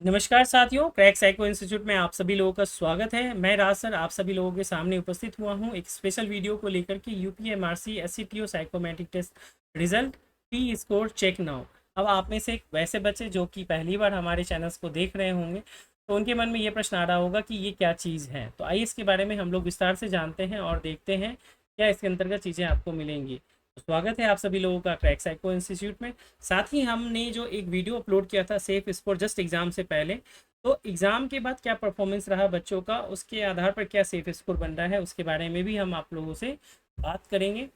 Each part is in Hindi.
नमस्कार साथियों, क्रैक साइको इंस्टीट्यूट में आप सभी लोगों का स्वागत है। मैं राज सर आप सभी लोगों के सामने उपस्थित हुआ हूं एक स्पेशल वीडियो को लेकर के UPMRC SCTO psychometric test result T score check now. अब आप में से वैसे बच्चे जो कि पहली बार हमारे चैनल्स को देख रहे होंगे तो उनके मन में ये प्रश्न आ रहा होगा कि ये क्या चीज़ है। तो आइए इसके बारे में हम लोग विस्तार से जानते हैं और देखते हैं क्या इसके अंतर्गत चीज़ें आपको मिलेंगी। तो स्वागत है आप सभी लोगों का क्रैक साइको इंस्टीट्यूट में। साथ ही हमने जो एक वीडियो अपलोड किया था सेफ स्कोर जस्ट एग्जाम से पहले, तो एग्ज़ाम के बाद क्या परफॉर्मेंस रहा बच्चों का, उसके आधार पर क्या सेफ स्कोर बन रहा है, उसके बारे में भी हम आप लोगों से बात करेंगे।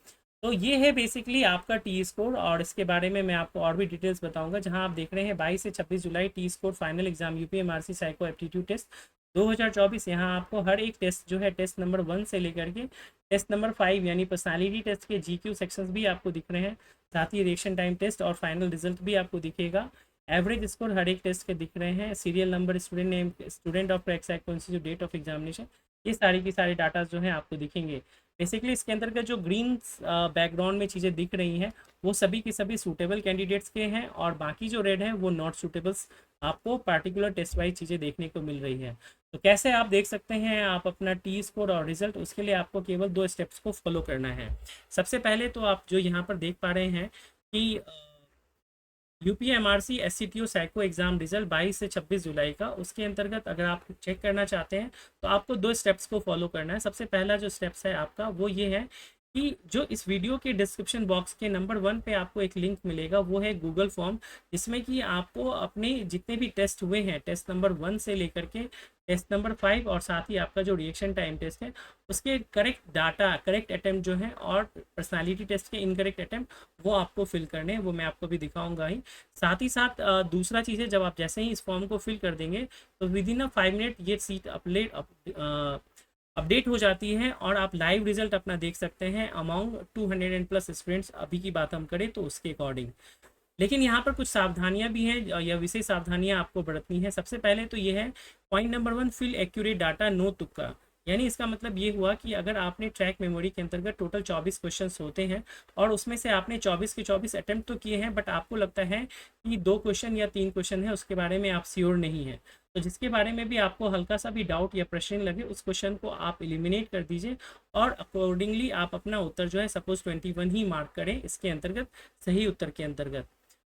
तो ये है बेसिकली आपका टी स्कोर और इसके बारे में मैं आपको और भी डिटेल्स बताऊंगा। जहां आप देख रहे हैं 22 से 26 जुलाई T score final exam UPMRC psycho aptitude test 2024। यहाँ आपको हर एक टेस्ट जो है टेस्ट नंबर 1 से लेकर के टेस्ट नंबर 5 यानी पर्सनालिटी टेस्ट के जीक्यू सेक्शंस भी आपको दिख रहे हैं। साथ ही रिएक्शन टाइम टेस्ट और फाइनल रिजल्ट भी आपको दिखेगा। एवरेज स्कोर हर एक टेस्ट के दिख रहे हैं। Serial number, student name, student of crack psycho institute, date of examination, ये सारी की सारी डाटा जो है आपको दिखेंगे। बेसिकली इसके अंतर्गत जो ग्रीन बैकग्राउंड में चीज़ें दिख रही हैं वो सभी के सभी सूटेबल कैंडिडेट्स के हैं और बाकी जो रेड है वो नॉट सूटेबल्स आपको पार्टिकुलर टेस्ट वाइज चीज़ें देखने को मिल रही है। तो कैसे आप देख सकते हैं आप अपना टी स्कोर और रिजल्ट, उसके लिए आपको केवल 2 स्टेप्स को फॉलो करना है। सबसे पहले तो आप जो यहाँ पर देख पा रहे हैं कि यूपीएमआरसी एससीटीओ साइको एग्जाम रिजल्ट 22 से 26 जुलाई का, उसके अंतर्गत अगर आप चेक करना चाहते हैं तो आपको 2 स्टेप्स को फॉलो करना है। सबसे पहला जो स्टेप्स है आपका वो ये है कि जो इस वीडियो के डिस्क्रिप्शन बॉक्स के नंबर 1 पे आपको एक लिंक मिलेगा, वो है गूगल फॉर्म, जिसमें कि आपको अपने जितने भी टेस्ट हुए हैं टेस्ट नंबर 1 से लेकर के टेस्ट नंबर 5 और साथ ही आपका जो रिएक्शन टाइम टेस्ट है उसके करेक्ट डाटा, करेक्ट अटेम्प्ट जो है और पर्सनालिटी टेस्ट के इनकरेक्ट अटेम्प्ट वो आपको फिल करने हैं। वो मैं आपको भी दिखाऊंगा ही। साथ ही साथ दूसरा चीज़ है, जब आप जैसे ही इस फॉर्म को फिल कर देंगे तो विद इन 5 मिनट ये सीट अपडेट हो जाती है और आप लाइव रिजल्ट अपना देख सकते हैं अमाउंट 200+ स्टूडेंट्स। अभी की बात हम करें तो उसके अकॉर्डिंग, लेकिन यहाँ पर कुछ सावधानियां भी हैं या विशेष सावधानियां आपको बरतनी है। सबसे पहले तो ये है point number 1, fill accurate data, no तुक्का। यानी इसका मतलब ये हुआ कि अगर आपने ट्रैक मेमोरी के अंतर्गत टोटल 24 क्वेश्चंस होते हैं और उसमें से आपने 24 के 24 अटेम्प्ट तो किए हैं, बट आपको लगता है कि 2 क्वेश्चन या 3 क्वेश्चन है उसके बारे में आप श्योर नहीं है, तो जिसके बारे में भी आपको हल्का सा भी डाउट या प्रश्न लगे उस क्वेश्चन को आप एलिमिनेट कर दीजिए और अकॉर्डिंगली आप अपना उत्तर जो है सपोज 21 ही मार्क करें इसके अंतर्गत, सही उत्तर के अंतर्गत।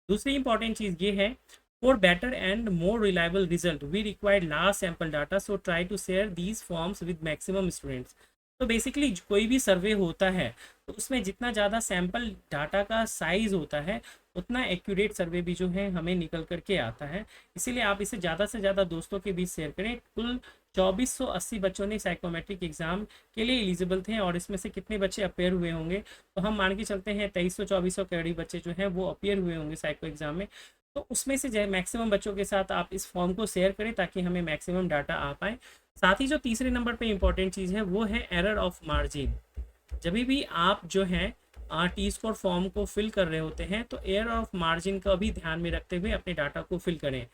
दूसरी इंपॉर्टेंट चीज़ ये है, for better and more reliable result we require large sample data, so try to share these forms with maximum students. तो बेसिकली कोई भी सर्वे होता है तो उसमें जितना ज़्यादा सैम्पल डाटा का साइज होता है उतना एक्यूरेट सर्वे भी जो है हमें निकल करके आता है। इसीलिए आप इसे ज़्यादा से ज़्यादा दोस्तों के बीच शेयर करें। कुल 2480 बच्चों ने साइकोमेट्रिक एग्जाम के लिए एलिजिबल थे और इसमें से कितने बच्चे अपेयर हुए होंगे, तो हम मान के चलते हैं 2300-2400 करीब बच्चे जो हैं वो अपेयर हुए होंगे साइको एग्जाम में। तो उसमें से जो है मैक्सिमम बच्चों के साथ आप इस फॉर्म को शेयर करें ताकि हमें मैक्सिमम डाटा आ पाए। साथ ही जो तीसरे नंबर पे इंपॉर्टेंट चीज़ है वो है एरर ऑफ मार्जिन। जब भी आप जो है टी स्कोर फॉर्म को फिल कर रहे होते हैं तो एयर ऑफ मार्जिन का भी ध्यान में रखते हुए अपने डाटा को फिल करें।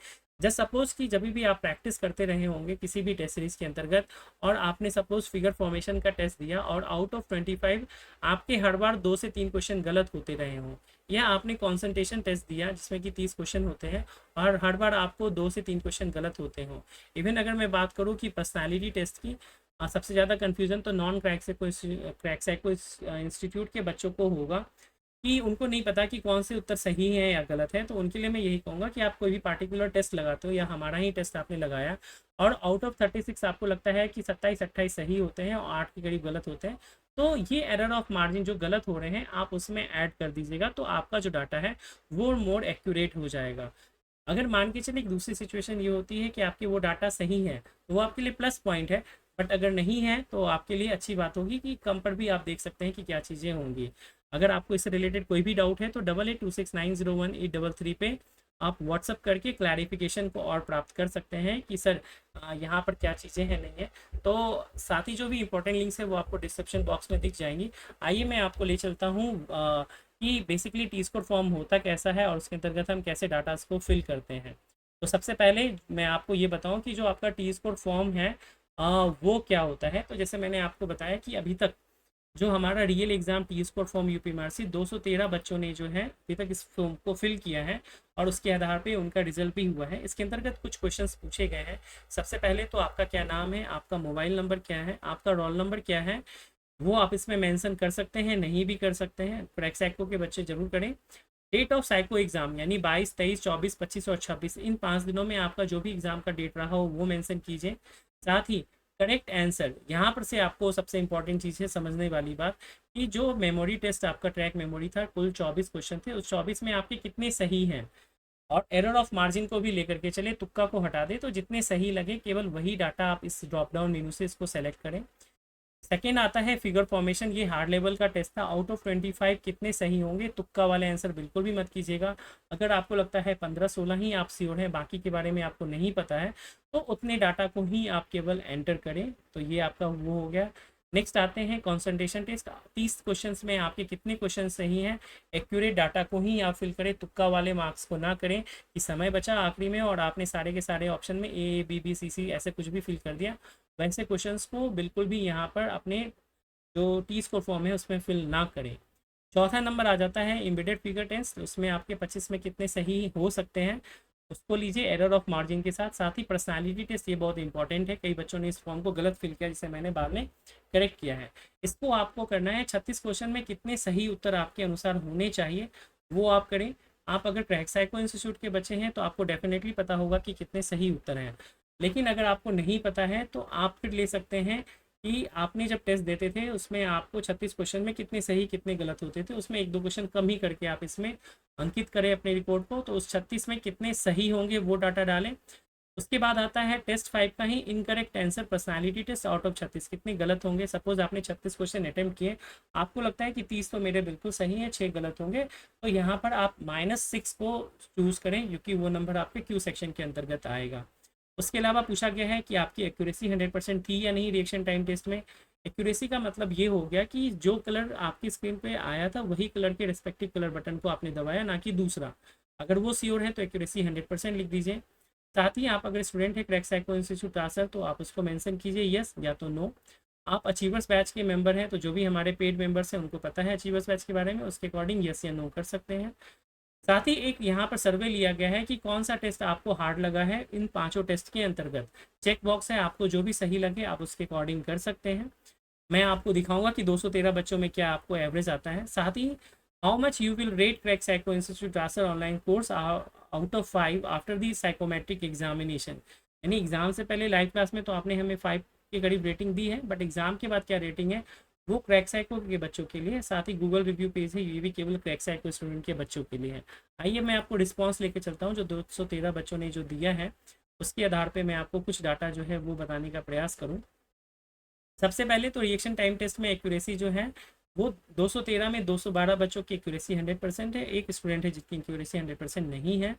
जस्ट सपोज कि जब भी आप प्रैक्टिस करते रहे होंगे किसी भी टेस्ट सीरीज के अंतर्गत और आपने सपोज फिगर फॉर्मेशन का टेस्ट दिया और आउट ऑफ 25 आपके हर बार 2 से 3 क्वेश्चन गलत होते रहे हों, या आपने कॉन्सेंट्रेशन टेस्ट दिया जिसमें कि 30 क्वेश्चन होते हैं और हर बार आपको 2 से 3 क्वेश्चन गलत होते हों। इवन अगर मैं बात करूँ कि पर्सनालिटी टेस्ट की, सबसे ज़्यादा कन्फ्यूज़न तो नॉन क्रैक साइको इंस्टीट्यूट के बच्चों को होगा कि उनको नहीं पता कि कौन से उत्तर सही है या गलत है। तो उनके लिए मैं यही कहूँगा कि आप कोई भी पार्टिकुलर टेस्ट लगाते हो या हमारा ही टेस्ट आपने लगाया और आउट ऑफ 36 आपको लगता है कि 27-28 सही होते हैं और 8 के करीब गलत होते हैं, तो ये एरर ऑफ मार्जिन जो गलत हो रहे हैं आप उसमें ऐड कर दीजिएगा, तो आपका जो डाटा है वो मोर एक्यूरेट हो जाएगा। अगर मान के चलिए एक दूसरी सिचुएशन ये होती है कि आपके वो डाटा सही है तो वो आपके लिए प्लस पॉइंट है, बट अगर नहीं है तो आपके लिए अच्छी बात होगी कि कम पर भी आप देख सकते हैं कि क्या चीज़ें होंगी। अगर आपको इससे रिलेटेड कोई भी डाउट है तो 8826901833 पे आप व्हाट्सअप करके क्लैरिफिकेशन को और प्राप्त कर सकते हैं कि सर यहाँ पर क्या चीज़ें हैं नहीं है। तो साथ ही जो भी इंपॉर्टेंट लिंक्स है वो आपको डिस्क्रिप्शन बॉक्स में दिख जाएंगी। आइए मैं आपको ले चलता हूँ कि बेसिकली टी स्कोर फॉर्म होता कैसा है और उसके अंतर्गत हम कैसे डाटा को फिल करते हैं। तो सबसे पहले मैं आपको ये बताऊं कि जो आपका टी स्कोर फॉर्म है वो क्या होता है। तो जैसे मैंने आपको बताया कि अभी तक जो हमारा real exam T score form UPMRC 213 बच्चों ने जो है अभी तक इस फॉर्म को फिल किया है और उसके आधार पे उनका रिजल्ट भी हुआ है। इसके अंतर्गत कुछ क्वेश्चंस पूछे गए हैं। सबसे पहले तो आपका क्या नाम है, आपका मोबाइल नंबर क्या है, आपका रोल नंबर क्या है, वो आप इसमें मेंशन कर सकते हैं, नहीं भी कर सकते हैं। क्रैक साइको के बच्चे जरूर करें। डेट ऑफ साइको एग्जाम यानी 22, 23, 24, 25 और 26 इन 5 दिनों में आपका जो भी एग्जाम का डेट रहा हो वो मेंशन कीजिए। साथ ही करेक्ट आंसर, यहाँ पर से आपको सबसे इंपॉर्टेंट चीज़ है समझने वाली बात कि जो मेमोरी टेस्ट आपका ट्रैक मेमोरी था, कुल 24 क्वेश्चन थे, उस 24 में आपके कितने सही हैं। और एरर ऑफ मार्जिन को भी लेकर के चले, तुक्का को हटा दे, तो जितने सही लगे केवल वही डाटा आप इस ड्रॉप डाउन मेनू से इसको सेलेक्ट करें। सेकेंड आता है फिगर फॉर्मेशन, ये हार्ड लेवल का टेस्ट था। आउट ऑफ 25 कितने सही होंगे, तुक्का वाले आंसर बिल्कुल भी मत कीजिएगा। अगर आपको लगता है 15-16 ही आप श्योर हैं, बाकी के बारे में आपको नहीं पता है, तो उतने डाटा को ही आप केवल एंटर करें। तो ये आपका वो हो गया। नेक्स्ट आते हैं कंसंट्रेशन टेस्ट। 30 क्वेश्चंस में आपके कितने क्वेश्चन सही हैं, एक्यूरेट डाटा को ही आप फिल करें, तुक्का वाले मार्क्स को ना करें कि समय बचा आखिरी में और आपने सारे के सारे ऑप्शन में ए बी बी सी सी ऐसे कुछ भी फिल कर दिया। वैसे क्वेश्चंस को बिल्कुल भी यहाँ पर अपने जो टी स्कोर फॉर्म है उसमें फिल ना करें। चौथा नंबर आ जाता है एम्बेडेड फिगर टेस्ट। उसमें आपके 25 में कितने सही हो सकते हैं उसको लीजिए एरर ऑफ मार्जिन के साथ। साथ ही पर्सनालिटी टेस्ट, ये बहुत इंपॉर्टेंट है, कई बच्चों ने इस फॉर्म को गलत फिल किया जिसे मैंने बाद में करेक्ट किया है। इसको आपको करना है 36 क्वेश्चन में कितने सही उत्तर आपके अनुसार होने चाहिए वो आप करें। आप अगर क्रैक साइको इंस्टीट्यूट के बच्चे हैं तो आपको डेफिनेटली पता होगा कि कितने सही उत्तर हैं, लेकिन अगर आपको नहीं पता है तो आप फिर ले सकते हैं कि आपने जब टेस्ट देते थे उसमें आपको 36 क्वेश्चन में कितने सही कितने गलत होते थे, उसमें 1-2 क्वेश्चन कम ही करके आप इसमें अंकित करें अपने रिपोर्ट को, तो उस 36 में कितने सही होंगे वो डाटा डालें। उसके बाद आता है टेस्ट 5 का ही incorrect answer personality test. Out of 36 कितने गलत होंगे। सपोज आपने 36 क्वेश्चन अटेम्प्ट किए, आपको लगता है कि 30 तो मेरे बिल्कुल सही है, 6 गलत होंगे, तो यहाँ पर आप -6 को चूज करें क्योंकि वो नंबर आपके क्यू सेक्शन के अंतर्गत आएगा। उसके अलावा पूछा गया है कि आपकी एक्यूरेसी 100% थी या नहीं रिएक्शन टाइम टेस्ट में। एक्यूरेसी का मतलब ये हो गया कि जो कलर आपकी स्क्रीन पे आया था वही कलर के रिस्पेक्टिव कलर बटन को आपने दबाया, ना कि दूसरा। अगर वो श्योर है तो एक्यूरेसी 100% लिख दीजिए। साथ ही आप अगर स्टूडेंट है क्रैक साइको इंस्टीट्यूट आसर तो आप उसको मेंशन कीजिए यस या तो नो। आप अचीवर्स बैच के मेंबर हैं तो जो भी हमारे पेड मेंबर्स हैं उनको पता है अचीवर्स बैच के बारे में, उसके अकॉर्डिंग यस या नो कर सकते हैं। साथ ही एक यहाँ पर सर्वे लिया गया है कि कौन सा टेस्ट आपको हार्ड लगा है इन 5 टेस्ट के अंतर्गत। चेक बॉक्स है, आपको जो भी सही लगे आप उसके अकॉर्डिंग कर सकते हैं। मैं आपको दिखाऊंगा कि 213 बच्चों में क्या आपको एवरेज आता है। साथ ही how much you will rate crack psycho institute आसर online course out of 5 after the psychometric examination. यानी एग्जाम से पहले लाइव क्लास में तो आपने हमें 5 के करीब रेटिंग दी है, बट एग्जाम के बाद क्या रेटिंग है वो क्रैक साइको के बच्चों के लिए। साथ ही गूगल रिव्यू पेज है, ये भी केवल क्रैक साइको स्टूडेंट के बच्चों के लिए है। आइए मैं आपको रिस्पॉन्स लेके चलता हूँ जो 213 बच्चों ने जो दिया है उसके आधार पे मैं आपको कुछ डाटा जो है वो बताने का प्रयास करूँ। सबसे पहले तो रिएक्शन टाइम टेस्ट में एक्यूरेसी जो है वो 213 में 212 बच्चों की एक्यूरेसी 100% है। एक स्टूडेंट है जिसकी एक्यूरेसी 100% नहीं है।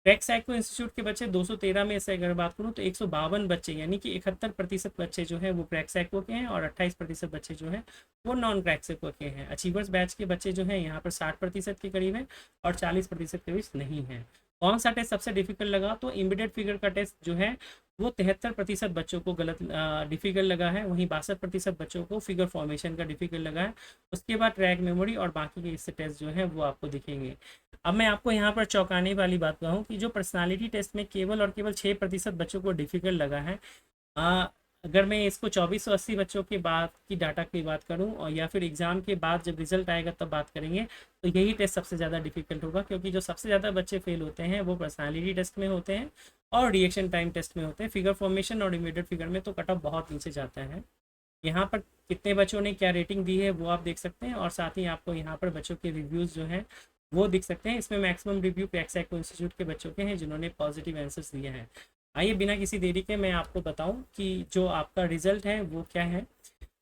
क्रैक साइको इंस्टीट्यूट के बच्चे 213 में से अगर बात करूँ तो 152 बच्चे यानी कि 71% बच्चे जो है वो क्रैक साइको के हैं और 28% बच्चे जो है वो नॉन क्रैक साइको के हैं। अचीवर्स बैच के बच्चे जो हैं यहाँ पर 60% के करीब हैं और 40% के बीच नहीं है। कौन सा टेस्ट सबसे डिफिकल्ट लगा, तो इमीडिएट फिगर का टेस्ट जो है वो 73% बच्चों को गलत डिफिकल्ट लगा है, वहीं 62% बच्चों को फिगर फॉर्मेशन का डिफिकल्ट लगा है। उसके बाद ट्रैक मेमोरी और बाकी के इससे टेस्ट जो है वो आपको दिखेंगे। अब मैं आपको यहाँ पर चौंकाने वाली बात कहूँ कि जो पर्सनालिटी टेस्ट में केवल और केवल 6% बच्चों को डिफिकल्ट लगा है। अगर मैं इसको 2480 बच्चों के बाद की डाटा की बात करूं और या फिर एग्ज़ाम के बाद जब रिजल्ट आएगा तब बात करेंगे तो यही टेस्ट सबसे ज़्यादा डिफिकल्ट होगा, क्योंकि जो सबसे ज़्यादा बच्चे फेल होते हैं वो पर्सनालिटी टेस्ट में होते हैं और रिएक्शन टाइम टेस्ट में होते हैं। फिगर फॉर्मेशन और इमीडिएट फिगर में तो कट ऑफ बहुत नीचे जाता है। यहाँ पर कितने बच्चों ने क्या रेटिंग दी है वो आप देख सकते हैं और साथ ही आपको यहाँ पर बच्चों के रिव्यूज़ जो हैं वो दिख सकते हैं। इसमें maximum review crack psycho institute के बच्चों के हैं जिन्होंने पॉजिटिव आंसर्स दिए हैं। आइए बिना किसी देरी के मैं आपको बताऊं कि जो आपका रिजल्ट है वो क्या है।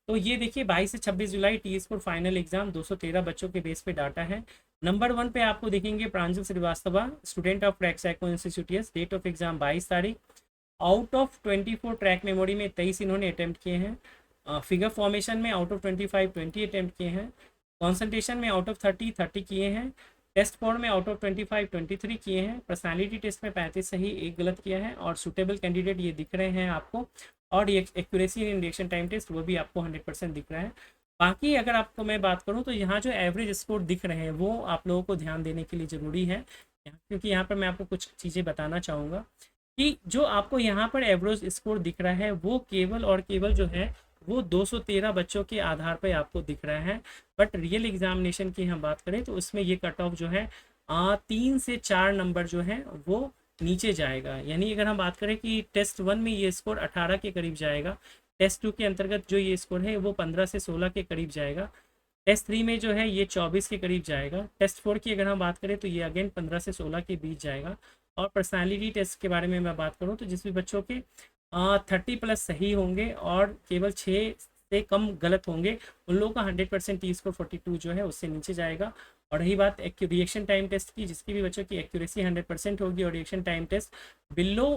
तो ये देखिए 22 से 26 जुलाई टी स्कोर फाइनल एग्जाम 213 बच्चों के बेस पे डाटा है। नंबर 1 पे आपको देखेंगे Pranjal Srivastava, student of crack psycho institute. Date of exam 22 तारीख। आउट ऑफ 24 ट्रैक मेमोरी में 23 इन्होंने अटैम्प्ट किए हैं। फिगर फॉर्मेशन में आउट ऑफ 25 20 अटैम्प्ट किए हैं। कॉन्सनट्रेशन में आउट ऑफ 30 किए हैं। टेस्ट 4 में आउट ऑफ 25 23 किए हैं। पर्सनालिटी टेस्ट में 35 सही 1 गलत किया है और सूटेबल कैंडिडेट ये दिख रहे हैं आपको। और ये accuracy in reaction time test वो भी आपको 100% दिख रहा है। बाकी अगर आपको मैं बात करूँ तो यहाँ जो एवरेज स्कोर दिख रहे हैं वो आप लोगों को ध्यान देने के लिए ज़रूरी है, क्योंकि यहाँ पर मैं आपको कुछ चीज़ें बताना चाहूँगा कि जो आपको यहाँ पर एवरेज स्कोर दिख रहा है वो केवल और केवल जो है वो 213 बच्चों के आधार पर आपको दिख रहा है। बट रियल एग्जामिनेशन की हम बात करें तो उसमें ये कट ऑफ जो है 3 से 4 नंबर जो है वो नीचे जाएगा। यानी अगर हम बात करें कि टेस्ट 1 में ये स्कोर 18 के करीब जाएगा, टेस्ट 2 के अंतर्गत जो ये स्कोर है वो 15 से 16 के करीब जाएगा, टेस्ट 3 में जो है ये 24 के करीब जाएगा, टेस्ट 4 की अगर हम बात करें तो ये अगेन 15 से 16 के बीच जाएगा। और पर्सनालिटी टेस्ट के बारे में मैं बात करूँ तो जिस भी बच्चों के 30+ सही होंगे और केवल 6 से कम गलत होंगे उन लोगों का 100% टी स्कोर 42 जो है उससे नीचे जाएगा। और रही बात रिएक्शन टाइम टेस्ट की, जिसकी भी बच्चों की एक्यूरेसी 100% होगी और रिएक्शन टाइम टेस्ट बिलो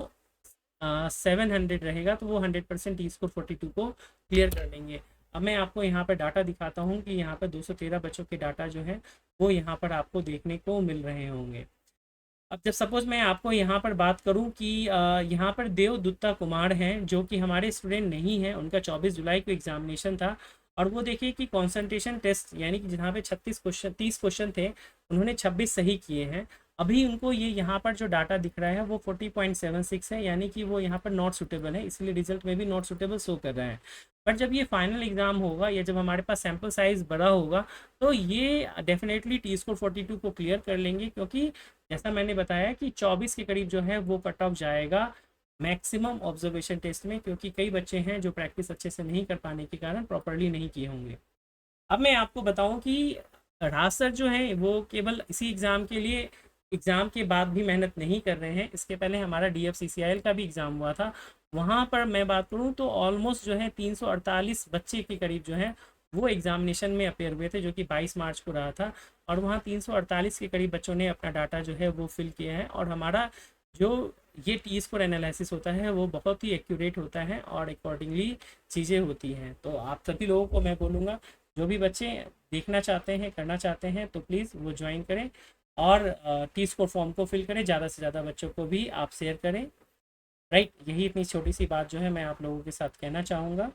700 रहेगा तो वो 100% टी स्कोर 42 को क्लियर कर लेंगे। अब मैं आपको यहाँ पर डाटा दिखाता हूँ कि यहाँ पर 213 बच्चों के डाटा जो है वो यहाँ पर आपको देखने को मिल रहे होंगे। अब जब सपोज मैं आपको यहाँ पर बात करूँ कि यहाँ पर देवदत्ता कुमार हैं जो कि हमारे स्टूडेंट नहीं हैं, उनका 24 जुलाई को एग्जामिनेशन था और वो देखिए कि कंसंट्रेशन टेस्ट यानी कि जहाँ पे 30 क्वेश्चन थे उन्होंने 26 सही किए हैं। अभी उनको ये यहाँ पर जो डाटा दिख रहा है वो 40.76 है, यानी कि वो यहाँ पर नॉट सुटेबल है, इसलिए रिजल्ट में भी नॉट सुटेबल शो कर रहा है। बट जब ये फाइनल एग्जाम होगा या जब हमारे पास सैम्पल साइज बड़ा होगा तो ये डेफिनेटली टी स्कोर 42 को क्लियर कर लेंगे, क्योंकि जैसा मैंने बताया कि 24 के करीब जो है वो कट ऑफ जाएगा मैक्सिमम ऑब्जर्वेशन टेस्ट में, क्योंकि कई बच्चे हैं जो प्रैक्टिस अच्छे से नहीं कर पाने के कारण प्रॉपरली नहीं किए होंगे। अब मैं आपको बताऊं कि राज सर जो है वो केवल इसी एग्ज़ाम के लिए एग्ज़ाम के बाद भी मेहनत नहीं कर रहे हैं, इसके पहले हमारा DFCCIL का भी एग्ज़ाम हुआ था, वहाँ पर मैं बात करूँ तो ऑलमोस्ट जो है 348 बच्चे के करीब जो है वो एग्जामिनेशन में अपेयर हुए थे, जो कि 22 मार्च को रहा था। और वहाँ 348 के करीब बच्चों ने अपना डाटा जो है वो फिल किया है और हमारा जो ये टी स्कोर एनालिसिस होता है वो बहुत ही एक्यूरेट होता है और अकॉर्डिंगली चीज़ें होती हैं। तो आप सभी लोगों को मैं बोलूँगा जो भी बच्चे देखना चाहते हैं करना चाहते हैं तो प्लीज़ वो ज्वाइन करें और टी स्कोर फॉर्म को फिल करें, ज़्यादा से ज़्यादा बच्चों को भी आप शेयर करें। राइट, यही इतनी छोटी सी बात जो है मैं आप लोगों के साथ कहना चाहूँगा।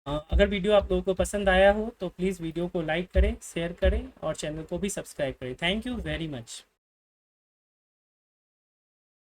अगर वीडियो आप लोगों को पसंद आया हो तो प्लीज़ वीडियो को लाइक करें, शेयर करें और चैनल को भी सब्सक्राइब करें। Thank you very much.